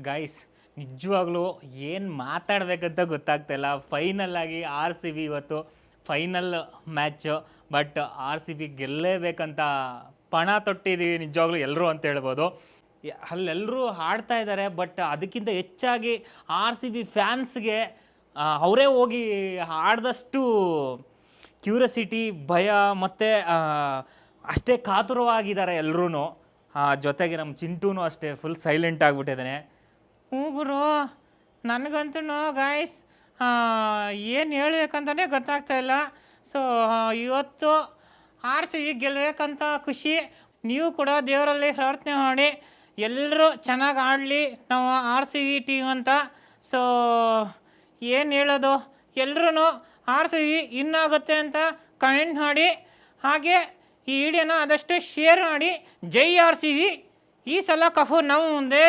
Guys ನಿಜವಾಗ್ಲೂ ಏನು ಮಾತಾಡಬೇಕಂತ ಗೊತ್ತಾಗ್ತಾಯಿಲ್ಲ. ಫೈನಲ್ ಆಗಿ ಆರ್ ಸಿ ಬಿ ಇವತ್ತು final match. But R C B ಗೆಲ್ಲೇಬೇಕಂತ ಪಣ ತೊಟ್ಟಿದ್ದೀವಿ ನಿಜವಾಗ್ಲೂ ಎಲ್ಲರೂ ಅಂತ ಹೇಳ್ಬೋದು. ಅಲ್ಲೆಲ್ಲರೂ ಆಡ್ತಾ ಇದ್ದಾರೆ. ಬಟ್ ಅದಕ್ಕಿಂತ ಹೆಚ್ಚಾಗಿ ಆರ್ ಸಿ ಬಿ ಫ್ಯಾನ್ಸ್ಗೆ ಅವರೇ ಹೋಗಿ ಆಡ್ದಷ್ಟು ಕ್ಯೂರಿಯಾಸಿಟಿ, ಭಯ ಮತ್ತು ಅಷ್ಟೇ ಕಾತುರವಾಗಿದ್ದಾರೆ ಎಲ್ಲರೂ. ಜೊತೆಗೆ ನಮ್ಮ ಚಿಂಟೂನು ಅಷ್ಟೇ ಫುಲ್ ಸೈಲೆಂಟ್ ಆಗಿಬಿಟ್ಟಿದ್ದಾನೆ. ಹ್ಞೂ ಗುರು, ನನಗಂತೂ ಗಾಯ್ಸ್ ಏನು ಹೇಳ್ಬೇಕಂತಲೇ ಗೊತ್ತಾಗ್ತಾಯಿಲ್ಲ. ಸೊ ಇವತ್ತು ಆರ್ ಸಿ ಬಿ ಗೆಲ್ಲಬೇಕಂತ ಖುಷಿ. ನೀವು ಕೂಡ ದೇವರಲ್ಲಿ ಪ್ರಾರ್ಥನೆ ಮಾಡಿ ಎಲ್ಲರೂ ಚೆನ್ನಾಗಿ ಆಡಲಿ ನಾವು ಆರ್ ಸಿ ಬಿ ಟೀಮ್ ಅಂತ. ಸೊ ಏನು ಹೇಳೋದು, ಎಲ್ಲರೂ ಆರ್ ಸಿ ಬಿ ಇನ್ನಾಗುತ್ತೆ ಅಂತ ಕಮೆಂಟ್ ಮಾಡಿ. ಹಾಗೆ ಈ ವಿಡಿಯೋನ ಆದಷ್ಟು ಶೇರ್ ಮಾಡಿ. ಜೈ ಆರ್ ಸಿ ಬಿ, ಈ ಸಲ ಕಫು ನಮ್ಮ ಮುಂದೆ.